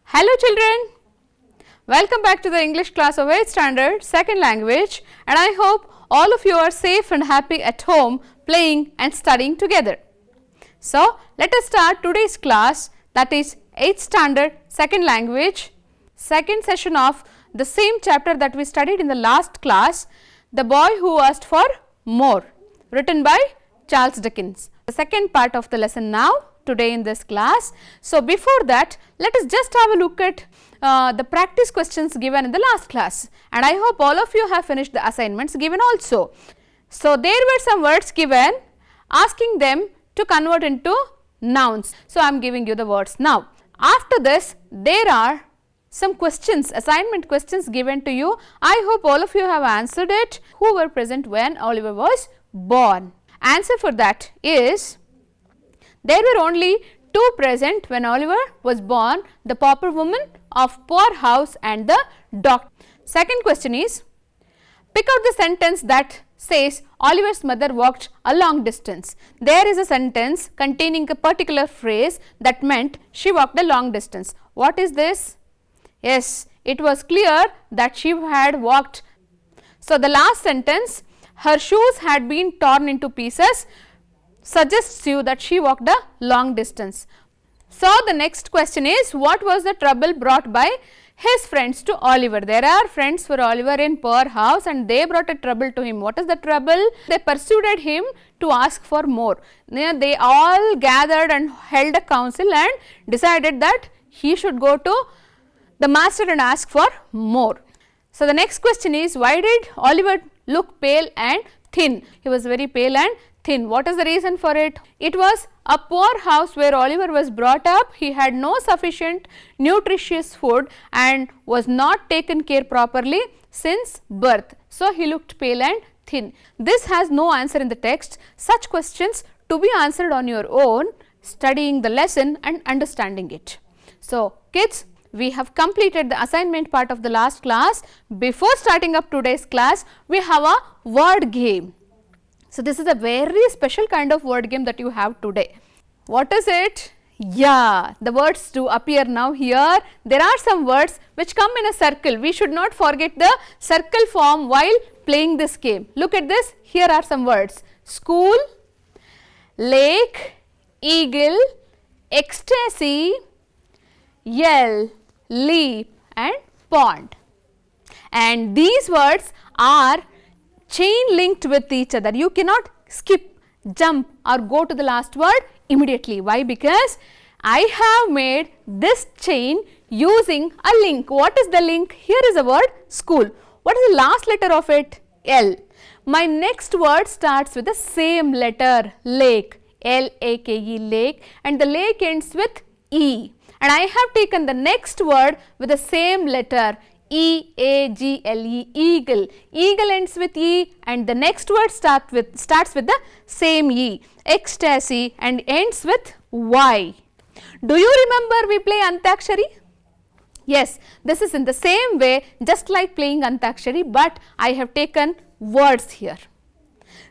Hello children, welcome back to the English class of 8th standard second language, and I hope all of you are safe and happy at home playing and studying together. So, let us start today's class, that is 8th standard second language, second session of the same chapter that we studied in the last class, The Boy Who Asked for More, written by Charles Dickens. The second part of the lesson now today in this class. So, before that, let us just have a look at the practice questions given in the last class, and I hope all of you have finished the assignments given also. So, there were some words given asking them to convert into nouns. So, I am giving you the words now. After this, there are some questions, assignment questions given to you. I hope all of you have answered it. Who were present when Oliver was born? Answer for that is, there were only two present when Oliver was born, the pauper woman of poor house and the doctor. Second question is, pick out the sentence that says Oliver's mother walked a long distance. There is a sentence containing a particular phrase that meant she walked a long distance. What is this? Yes, it was clear that she had walked. So, the last sentence, her shoes had been torn into pieces, suggests you that she walked a long distance. So, the next question is, what was the trouble brought by his friends to Oliver? There are friends for Oliver in poor house and they brought a trouble to him. What is the trouble? They persuaded him to ask for more. They all gathered and held a council and decided that he should go to the master and ask for more. So, the next question is, why did Oliver look pale and thin? He was very pale and thin. What is the reason for it? It was a poor house where Oliver was brought up. He had no sufficient nutritious food and was not taken care properly since birth. So, he looked pale and thin. This has no answer in the text. Such questions to be answered on your own, studying the lesson and understanding it. So, kids, we have completed the assignment part of the last class. Before starting up today's class, we have a word game. So, this is a very special kind of word game that you have today. What is it? Yeah, the words do appear now here. There are some words which come in a circle. We should not forget the circle form while playing this game. Look at this. Here are some words: school, lake, eagle, ecstasy, yell, leap and pond. And these words are chain linked with each other. You cannot skip, jump or go to the last word immediately. Why? Because I have made this chain using a link. What is the link? Here is the word school. What is the last letter of it? L. My next word starts with the same letter, lake, L-A-K-E, lake, and the lake ends with E. And I have taken the next word with the same letter, E-A-G-L-E, eagle. Eagle ends with E and the next word starts with the same E, ecstasy, and ends with Y. Do you remember we play Antakshari? Yes, this is in the same way, just like playing Antakshari, but I have taken words here.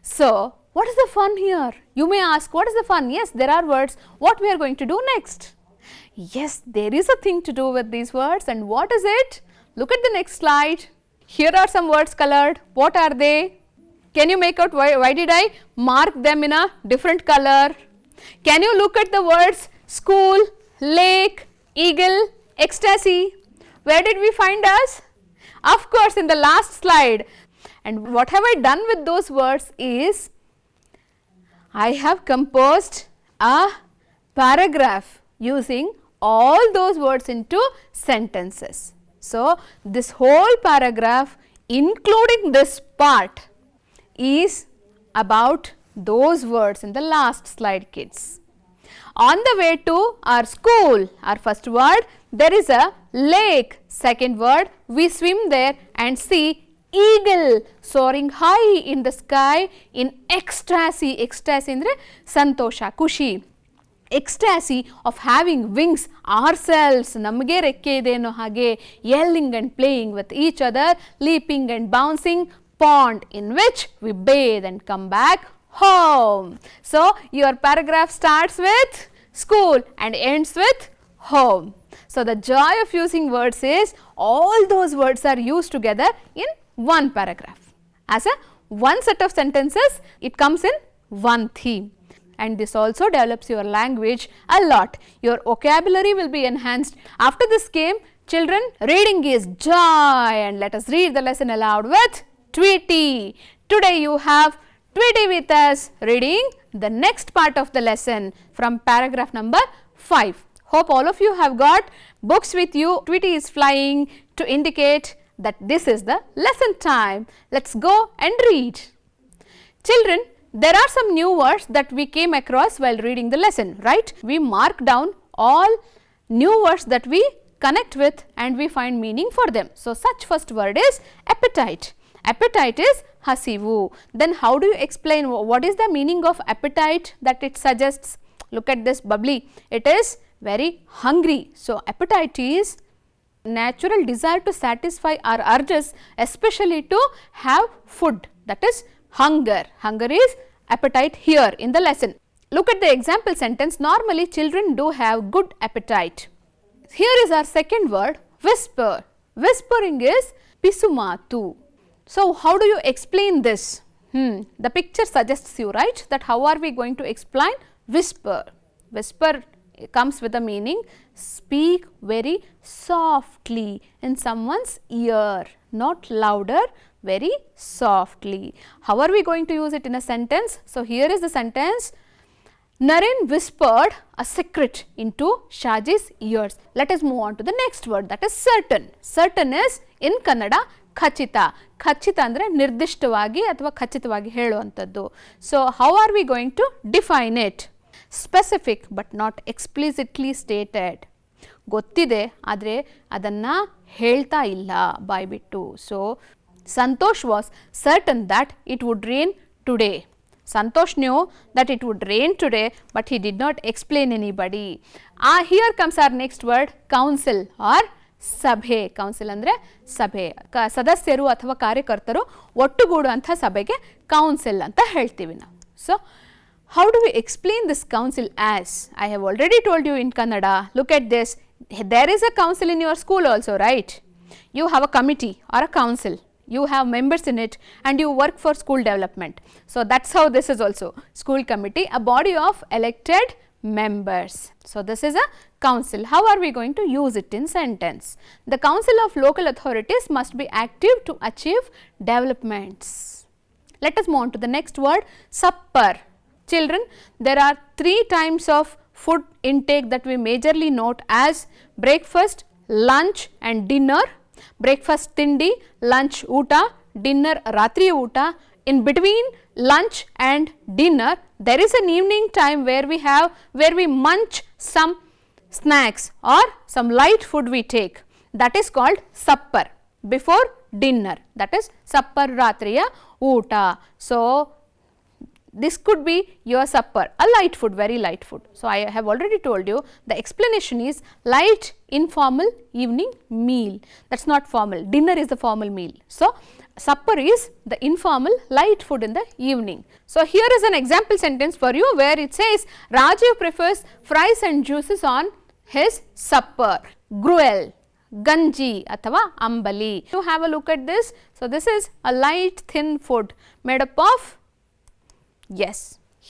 So, what is the fun here? You may ask, what is the fun? Yes, there are words. What we are going to do next? Yes, there is a thing to do with these words, and what is it? Look at the next slide. Here are some words colored. What are they? Can you make out why did I mark them in a different color? Can you look at the words school, lake, eagle, ecstasy? Where did we find us? Of course, in the last slide. And what have I done with those words is, I have composed a paragraph using all those words into sentences. So, this whole paragraph including this part is about those words in the last slide, kids. On the way to our school, our first word, there is a lake. Second word, we swim there and see eagle soaring high in the sky in ecstasy. Ecstasy andre santosha, kushi. Ecstasy of having wings ourselves, namage rekke ide anno hage, yelling and playing with each other, leaping and bouncing, pond in which we bathe and come back home. So, your paragraph starts with school and ends with home. So, the joy of using words is all those words are used together in one paragraph. As a one set of sentences, it comes in one theme, and this also develops your language a lot. Your vocabulary will be enhanced. After this game, children, reading is joy, and let us read the lesson aloud with Tweety. Today you have Tweety with us reading the next part of the lesson from paragraph number 5. Hope all of you have got books with you. Tweety is flying to indicate that this is the lesson time. Let's go and read. Children, there are some new words that we came across while reading the lesson, right? We mark down all new words that we connect with and we find meaning for them. So, such first word is appetite. Appetite is hasivu. Then how do you explain what is the meaning of appetite that it suggests? Look at this bubbly. It is very hungry. So, appetite is natural desire to satisfy our urges, especially to have food, that is hunger. Hunger is appetite here in the lesson. Look at the example sentence. Normally children do have good appetite. Here is our second word, whisper. Whispering is pisumatu. So, how do you explain this? The picture suggests you, right, that how are we going to explain whisper? Whisper comes with a meaning speak very softly in someone's ear, not louder, very softly. How are we going to use it in a sentence? So, here is the sentence. Naren whispered a secret into Shaji's ears. Let us move on to the next word, that is certain. Certain is in Kannada ಖಚಿತ. ಖಚಿತ ಅಂದರೆ ನಿರ್ದಿಷ್ಟವಾಗಿ ಅಥವಾ ಖಚಿತವಾಗಿ ಹೇಳುವಂಥದ್ದು. So, how are we going to define it? Specific but not explicitly stated. ಗೊತ್ತಿದೆ ಆದರೆ ಅದನ್ನು ಹೇಳ್ತಾ ಇಲ್ಲ ಬಾಯ್ಬಿಟ್ಟು. So, Santosh was certain that it would rain today. Santosh knew that it would rain today, but he did not explain anybody. Here comes our next word, council or ಸಭೆ. Council ಅಂದರೆ ಸಭೆ, ಸದಸ್ಯರು ಅಥವಾ ಕಾರ್ಯಕರ್ತರು ಒಟ್ಟುಗೂಡುವಂಥ ಸಭೆಗೆ ಕೌನ್ಸಿಲ್ ಅಂತ ಹೇಳ್ತೀವಿ ನಾವು. So how do we explain this council as? I have already told you in Kannada. Look at this. There is a council in your school also, right? You have a committee or a council. You have members in it and you work for school development. So, that's how this is also school committee, a body of elected members. So, this is a council. How are we going to use it in sentence? The council of local authorities must be active to achieve developments. Let us move on to the next word, supper. Children, there are 3 types of food intake that we majorly note as breakfast, lunch and dinner. Breakfast tindi, lunch uta, dinner ratri uta. In between lunch and dinner, there is an evening time where we munch some snacks or some light food we take. That is called supper before dinner. That is supper ratriya uta. So, this could be your supper, a light food, very light food. So, I have already told you the explanation is light informal evening meal. That is not formal, dinner is the formal meal. So, supper is the informal light food in the evening. So, here is an example sentence for you where it says Rajiv prefers fries and juices on his supper. Gruel, ganji athava ambali. You have a look at this. So, this is a light thin food made up of, yes,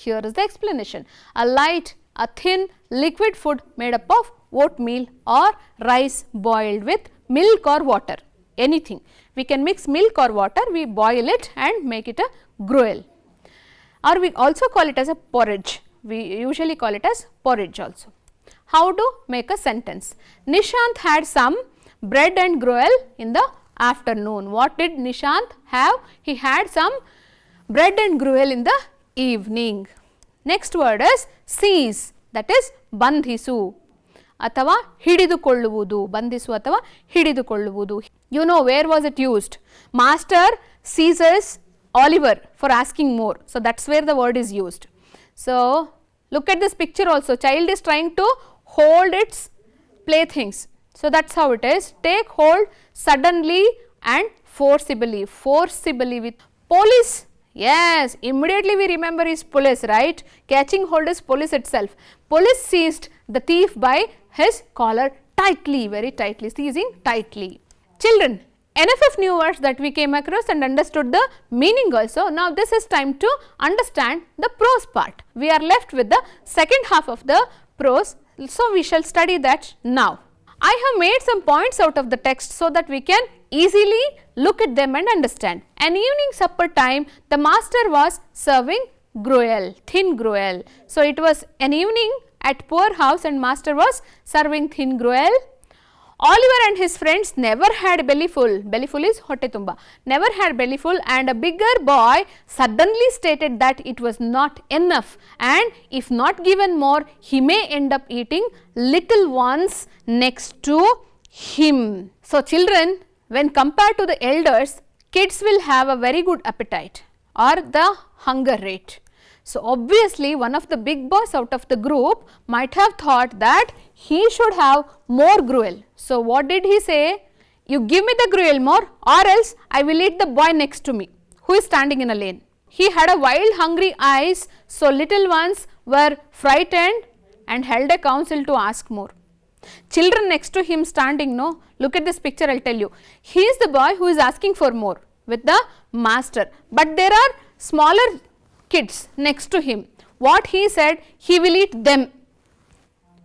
here is the explanation, a light, a thin liquid food made up of oatmeal or rice boiled with milk or water, anything. We can mix milk or water, we boil it and make it a gruel, or we also call it as a porridge. We usually call it as porridge also. How to make a sentence? Nishant had some bread and gruel in the afternoon. What did Nishant have? He had some bread and gruel in the evening. Next word is seize, that is ಬಂಧಿಸು ಅಥವಾ ಹಿಡಿದುಕೊಳ್ಳುವುದು. ಬಂಧಿಸು ಅಥವಾ ಹಿಡಿದುಕೊಳ್ಳುವುದು. You know where was it used? Master seizes Oliver for asking more. So, that is where the word is used. So, look at this picture also. Child is trying to hold its playthings. So, that is how it is. Take hold suddenly and forcibly. Forcibly with police. Yes, immediately we remember is police, right? Catching hold is police itself. Police seized the thief by his collar tightly, very tightly, seizing tightly. Children, enough of new words that we came across and understood the meaning also. Now, this is time to understand the prose part. We are left with the second half of the prose, so we shall study that now. I have made some points out of the text so that we can easily look at them and understand. An evening supper time, the master was serving gruel, thin gruel. So, it was an evening at poor house and master was serving thin gruel. Oliver and his friends never had bellyful, bellyful is hotte tumba, never had bellyful, and a bigger boy suddenly stated that it was not enough, and if not given more, he may end up eating little ones next to him. So, children, when compared to the elders, kids will have a very good appetite or the hunger rate. So, obviously, one of the big boys out of the group might have thought that he should have more gruel. So, what did he say? You give me the gruel more or else I will eat the boy next to me who is standing in a lane. He had a wild hungry eyes, so little ones were frightened and held a council to ask more. Children next to him standing, no, look at this picture, I will tell you. He is the boy who is asking for more with the master, but there are smaller kids next to him. What he said, he will eat them.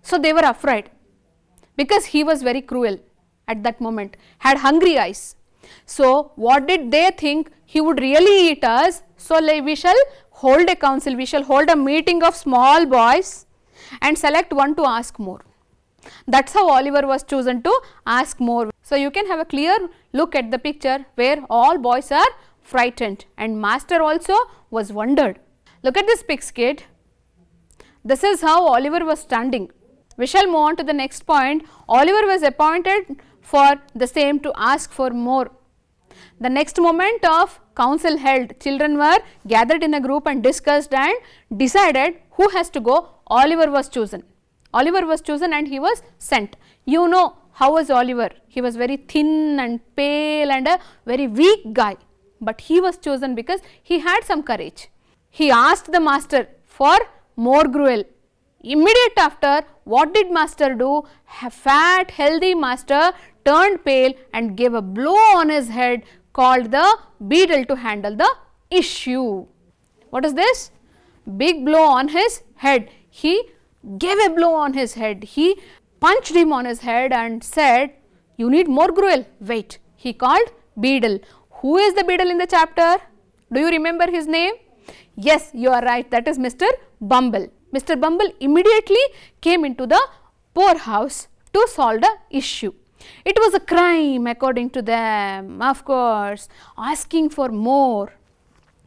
So, they were afraid because he was very cruel at that moment, had hungry eyes. So, what did they think? He would really eat us. So, we shall hold a council, we shall hold a meeting of small boys and select one to ask more. That is how Oliver was chosen to ask more. So, you can have a clear look at the picture where all boys are frightened and master also was wondered. Look at this pig's kid. This is how Oliver was standing. We shall move on to the next point. Oliver was appointed for the same to ask for more. The next moment of council held, children were gathered in a group and discussed and decided who has to go. Oliver was chosen. Oliver was chosen and he was sent. You know how was Oliver? He was very thin and pale and a very weak guy, but he was chosen because he had some courage. He asked the master for more gruel. Immediate after, what did master do? A fat healthy master turned pale and gave a blow on his head called the beadle to handle the issue. What is this? Big blow on his head. He gave a blow on his head. He punched him on his head and said, you need more gruel. Wait. He called beadle. Who is the beadle in the chapter? Do you remember his name? Yes, you are right. That is Mr. Bumble. Mr. Bumble immediately came into the poorhouse to solve the issue. It was a crime according to them, of course, asking for more.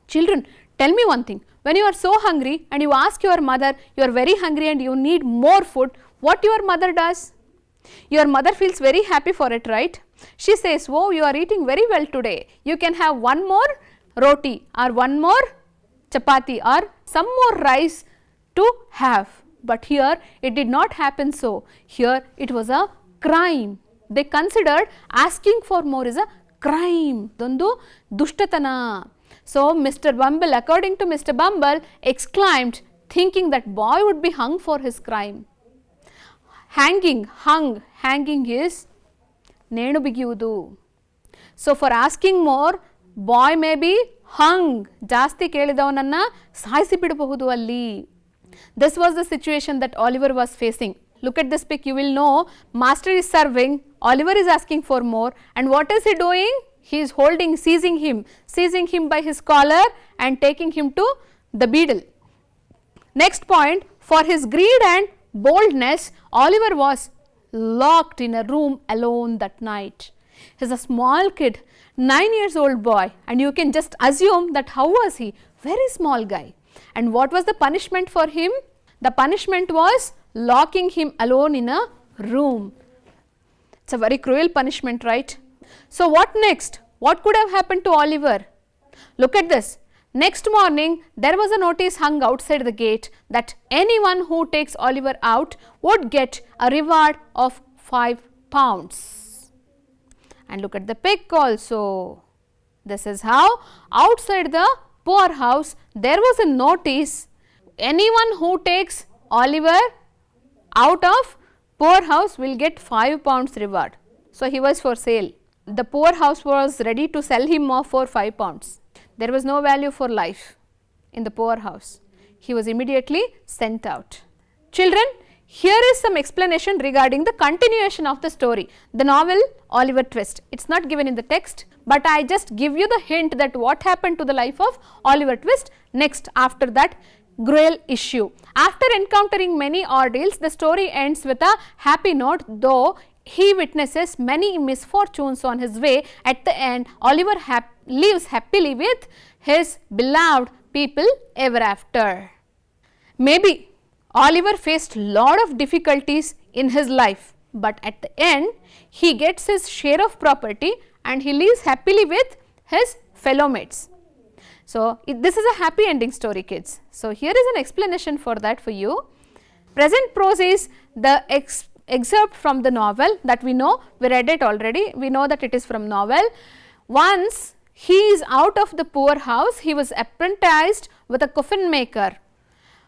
Children, tell me one thing. When you are so hungry and you ask your mother, you are very hungry and you need more food, what your mother does? Your mother feels very happy for it, right? She says, oh, you are eating very well today. You can have one more roti or one more chapati or some more rice to have. But here it did not happen so. Here it was a crime. They considered asking for more is a crime. Dondu dushtatana. So, Mr. Bumble, according to Mr. Bumble, exclaimed, thinking that boy would be hung for his crime. Hanging, hanging is nenu bigiyudu. So, for asking more, boy may be hung. Jasti kelidavananna saisi bidabahudu alli. This was the situation that Oliver was facing. Look at this pic, you will know master is serving, Oliver is asking for more, and what is he doing? He is holding, seizing him by his collar and taking him to the beadle. Next point, for his greed and boldness, Oliver was locked in a room alone that night. He is a small kid, 9 years old boy, and you can just assume that how was he? Very small guy. And what was the punishment for him? The punishment was locking him alone in a room. It's a very cruel punishment, right? So, what next? What could have happened to Oliver? Look at this. Next morning, there was a notice hung outside the gate that anyone who takes Oliver out would get a reward of 5 pounds. And look at the pic also. This is how outside the poorhouse there was a notice, anyone who takes Oliver out of poor house will get 5 pounds reward. So, he was for sale. The poor house was ready to sell him off for 5 pounds. There was no value for life in the poor house. He was immediately sent out. Children, here is some explanation regarding the continuation of the story, the novel Oliver Twist. It is not given in the text, but I just give you the hint that what happened to the life of Oliver Twist next after that cruel issue. After encountering many ordeals, the story ends with a happy note, though he witnesses many misfortunes on his way. At the end, Oliver lives happily with his beloved people ever after. Maybe Oliver faced lot of difficulties in his life, but at the end he gets his share of property and he lives happily with his fellow mates. So, this is a happy ending story, kids. So, here is an explanation for that for you. Present prose is the excerpt from the novel that we know, we read it already, we know that it is from novel. Once he is out of the poor house, he was apprenticed with a coffin maker.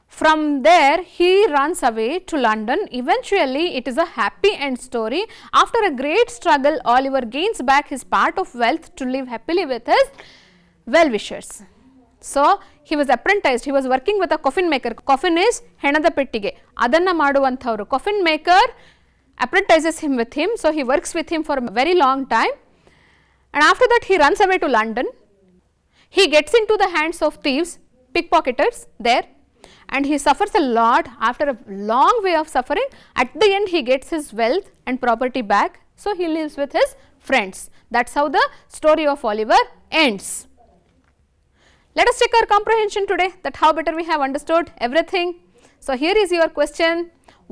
From there he runs away to London. Eventually it is a happy end story. After a great struggle, Oliver gains back his part of wealth to live happily with his well-wishers. So, he was apprenticed, he was working with a coffin maker. Coffin is ಹೆಣದ ಪೆಟ್ಟಿಗೆ, ಅದನ್ನ ಮಾಡುವಂಥವರು. Coffin maker apprentices him with him. So, he works with him for a very long time, and after that he runs away to London. He gets into the hands of thieves, pickpocketers there, and he suffers a lot. After a long way of suffering, at the end he gets his wealth and property back. So, he lives with his friends. That is how the story of Oliver ends. Let us check our comprehension today, that how better we have understood everything. So, here is your question.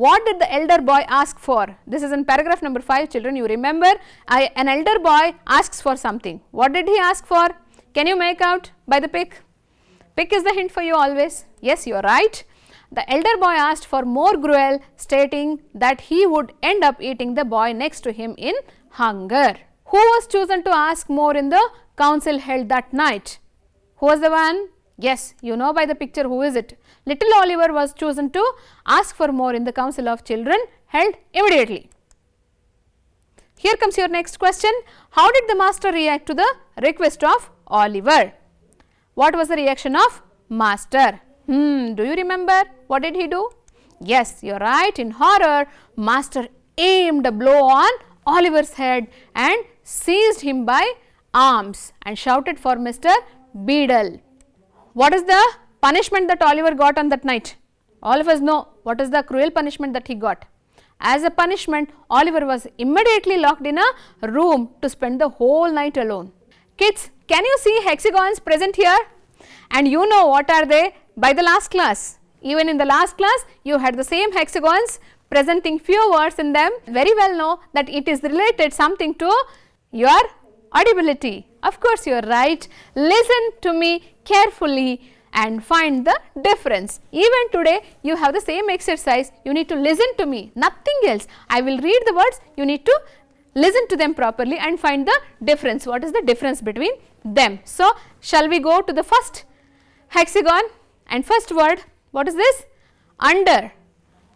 What did the elder boy ask for? This is in paragraph number 5, children. You remember, an elder boy asks for something. What did he ask for? Can you make out by the pick? Pick is the hint for you always. Yes, you are right. The elder boy asked for more gruel, stating that he would end up eating the boy next to him in hunger. Who was chosen to ask more in the council held that night? Who was the one? Yes, you know by the picture who is it. Little Oliver was chosen to ask for more in the council of children held immediately. Here comes your next question. How did the master react to the request of Oliver? What was the reaction of master? Do you remember what did he do? Yes, you are right. In horror, master aimed a blow on Oliver's head and seized him by arms and shouted for Mr. Beadle. What is the punishment that Oliver got on that night? All of us know what is the cruel punishment that he got. As a punishment, Oliver was immediately locked in a room to spend the whole night alone. Kids, can you see hexagons present here? And you know what are they by the last class. Even in the last class, you had the same hexagons presenting few words in them. Very well know that it is related something to your audibility. Of course, you are right. Listen to me carefully and find the difference. Even today, you have the same exercise. You need to listen to me, nothing else. I will read the words. You need to listen to them properly and find the difference. What is the difference between them? So, shall we go to the first hexagon and first word? What is this? Under,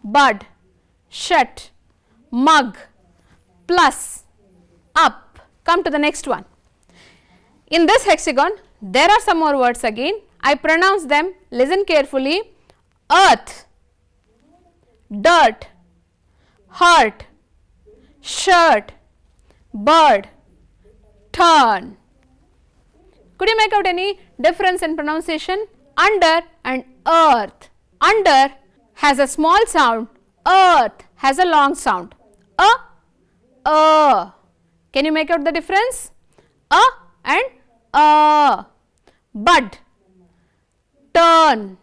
bud, shut, mug, plus, up. Come to the next one. In this hexagon, there are some more words again. I pronounce them. Listen carefully. Earth, dirt, hurt, shirt, bird, turn. Could you make out any difference in pronunciation? Under and earth. Under has a small sound. Earth has a long sound. Can you make out the difference? And bud, turn.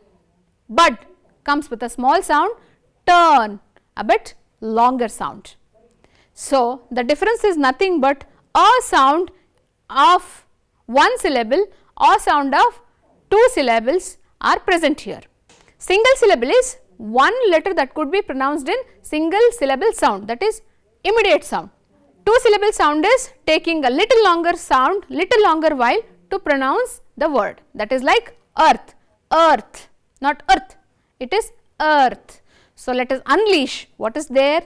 Bud comes with a small sound, turn a bit longer sound. So, the difference is nothing but a sound of one syllable or sound of two syllables are present here. Single syllable is one letter that could be pronounced in single syllable sound, that is immediate sound. Two syllable sound is taking a little longer sound, little longer while to pronounce the word, that is like earth, earth, not earth, it is earth. So, let us unleash what is there.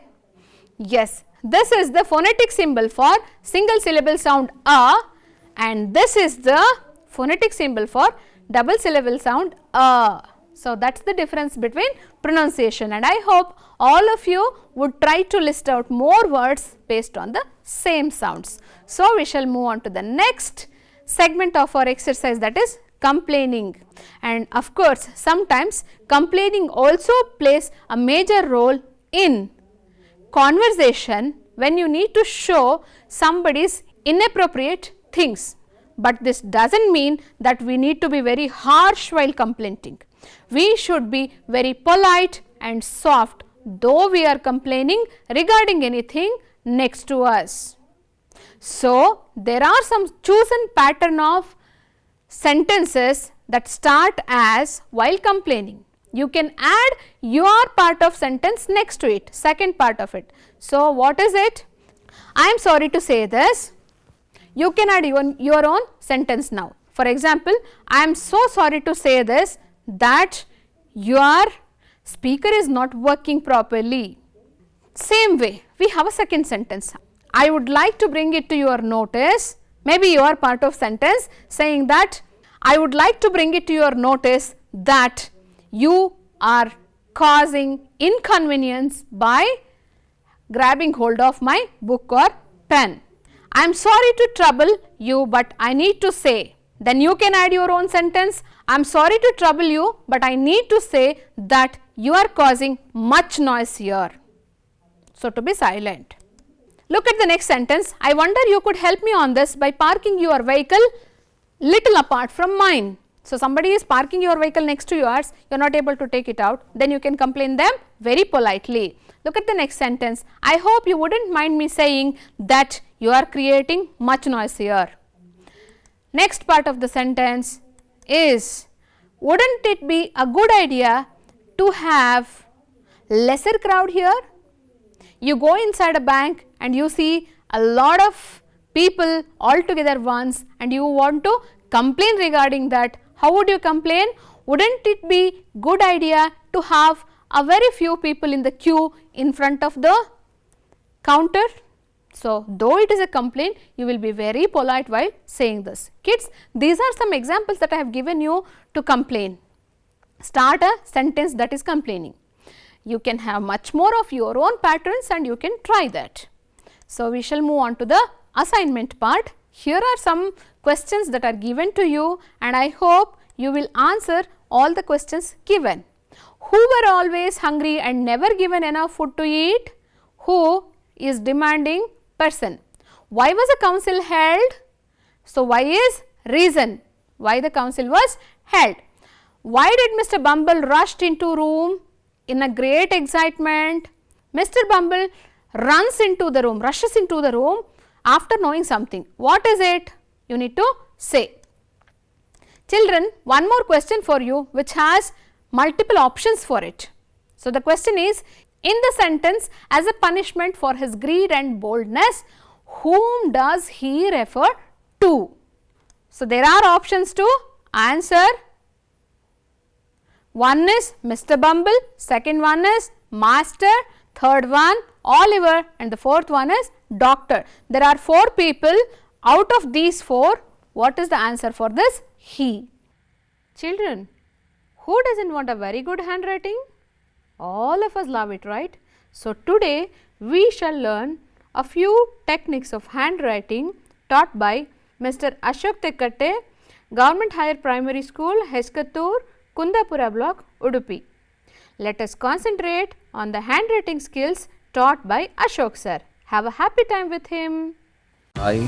Yes, this is the phonetic symbol for single syllable sound a, and this is the phonetic symbol for double syllable sound a. So, that is the difference between pronunciation, and I hope all of you would try to list out more words based on the same sounds. So, we shall move on to the next segment of our exercise, that is complaining. And of course, sometimes complaining also plays a major role in conversation when you need to show somebody's inappropriate things. But this does not mean that we need to be very harsh while complaining. We should be very polite and soft though we are complaining regarding anything next to us. So, there are some chosen pattern of sentences that start as while complaining. You can add your part of sentence next to it, second part of it. So, what is it? I am sorry to say this. You can add your own sentence now. For example, I am so sorry to say this, that your speaker is not working properly. Same way, we have a second sentence. I would like to bring it to your notice, maybe your part of sentence saying that I would like to bring it to your notice that you are causing inconvenience by grabbing hold of my book or pen. I am sorry to trouble you, but I need to say. Then you can add your own sentence. I am sorry to trouble you, but I need to say that you are causing much noise here. So, to be silent. Look at the next sentence. I wonder you could help me on this by parking your vehicle little apart from mine. So, somebody is parking your vehicle next to yours, you are not able to take it out, then you can complain them very politely. Look at the next sentence. I hope you would not mind me saying that you are creating much noise here. Next part of the sentence is, would not it be a good idea to have lesser crowd here? You go inside a bank and you see a lot of people all together once and you want to complain regarding that. How would you complain? Would not it be good idea to have a very few people in the queue in front of the counter? So, though it is a complaint, you will be very polite while saying this. Kids, these are some examples that I have given you to complain. Start a sentence that is complaining. You can have much more of your own patterns and you can try that. So, we shall move on to the assignment part. Here are some questions that are given to you and I hope you will answer all the questions given. Who were always hungry and never given enough food to eat? Who is demanding person? Why was a council held? So, why is reason why the council was held. Why did Mr. Bumble rushed into room in a great excitement? Mr. Bumble runs into the room, rushes into the room after knowing something. What is it? You need to say. Children, one more question for you which has multiple options for it. So, the question is, in the sentence, as a punishment for his greed and boldness, whom does he refer to? So, there are options to answer. One is Mr. Bumble, second one is Master, third one Oliver and the fourth one is Doctor. There are 4 people. Out of these 4, what is the answer for this? He. Children, who doesn't want a very good handwriting? All of us love it, right? So, today we shall learn a few techniques of handwriting taught by Mr. Ashok Tekkatte, Government Higher Primary School, Heskattur, Kundapura Block, Udupi. Let us concentrate on the handwriting skills taught by Ashok sir. Have a happy time with him. Hi,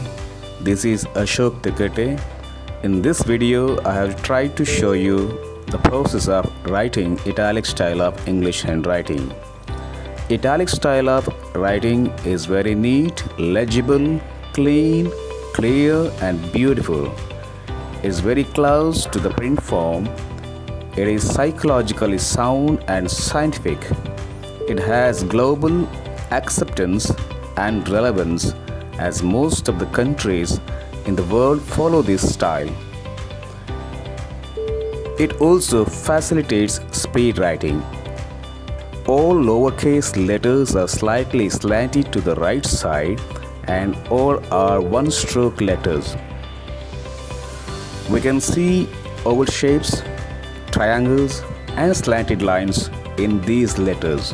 this is Ashok Tekkatte. In this video, I have tried to show you the process of writing italic style of English handwriting. Italic style of writing is very neat, legible, clean, clear and beautiful. It is very close to the print form. It is psychologically sound and scientific. It has global acceptance and relevance as most of the countries in the world follow this style. It also facilitates speed writing. all lowercase letters are slightly slanted to the right side and all are one-stroke letters. We can see oval shapes, triangles and slanted lines in these letters.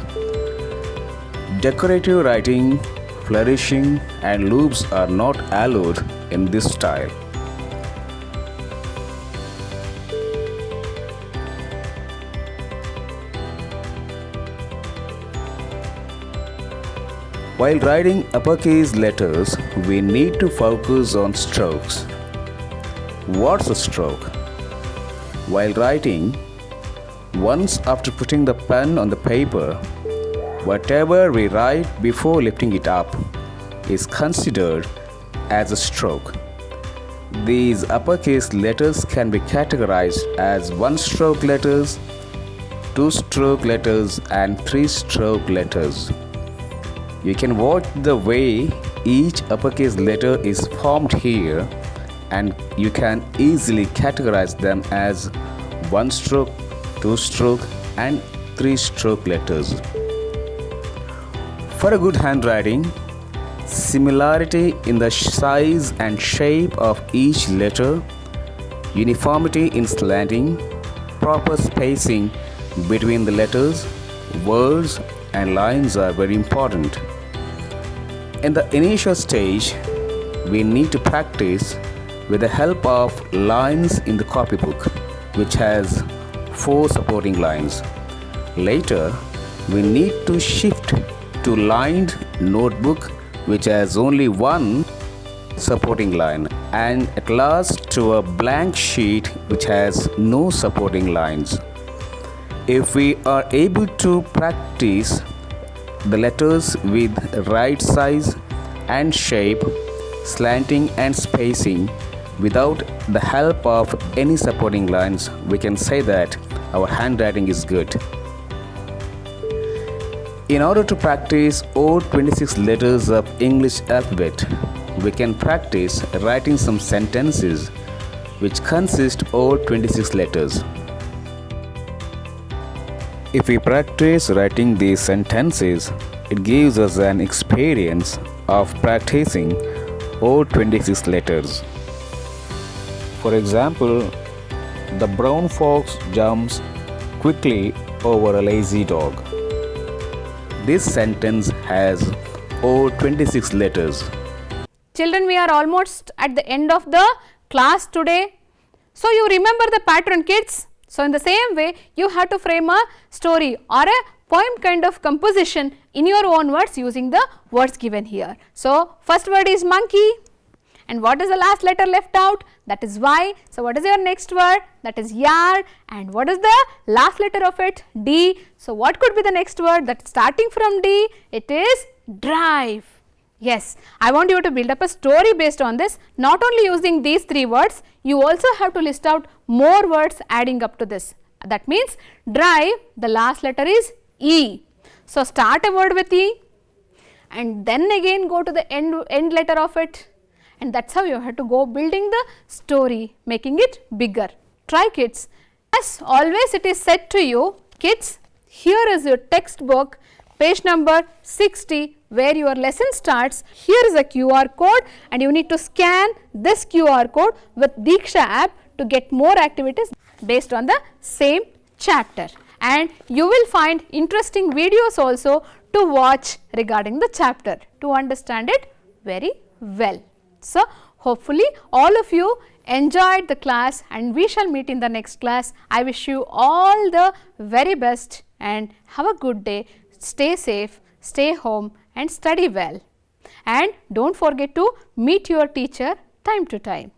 Decorative writing, flourishing and loops are not allowed in this style. While writing uppercase letters, we need to focus on strokes. What's a stroke? While writing, once after putting the pen on the paper, whatever we write before lifting it up is considered as a stroke. These uppercase letters can be categorized as one-stroke letters, two-stroke letters and three-stroke letters. You can watch the way each uppercase letter is formed here and you can easily categorize them as one-stroke, two-stroke and three-stroke letters. For a good handwriting, similarity in the size and shape of each letter, uniformity in slanting, proper spacing between the letters, words and lines are very important. In the initial stage, we need to practice with the help of lines in the copybook, which has 4 supporting lines. Later, we need to shift to lined notebook, which has only 1 supporting line, and at last to a blank sheet which has no supporting lines. If we are able to practice the letters with right size and shape, slanting and spacing without the help of any supporting lines, we can say that our handwriting is good. In order to practice all 26 letters of English alphabet, we can practice writing some sentences which consist all 26 letters. If we practice writing these sentences, it gives us an experience of practicing all 26 letters. For example, the brown fox jumps quickly over a lazy dog. This sentence has all 26 letters. Children, we are almost at the end of the class today. So, you remember the pattern, kids? So, in the same way, you have to frame a story or a poem kind of composition in your own words using the words given here. So, first word is monkey, and what is the last letter left out? That is Y. So, what is your next word? That is yard, and what is the last letter of it? D. So, what could be the next word that starting from D? It is drive. Yes, I want you to build up a story based on this. Not only using these 3 words, you also have to list out more words adding up to this. That means drive, the last letter is E. So, start a word with E and then again go to the end letter of it, and that is how you have to go building the story, making it bigger. Try, kids. As always, it is said to you, kids, here is your textbook, page number 60, where your lesson starts. Here is a QR code and you need to scan this QR code with Diksha app to get more activities based on the same chapter. And you will find interesting videos also to watch regarding the chapter to understand it very well. So, hopefully all of you enjoyed the class and we shall meet in the next class. I wish you all the very best and have a good day. Stay safe, stay home and study well. And don't forget to meet your teacher time to time.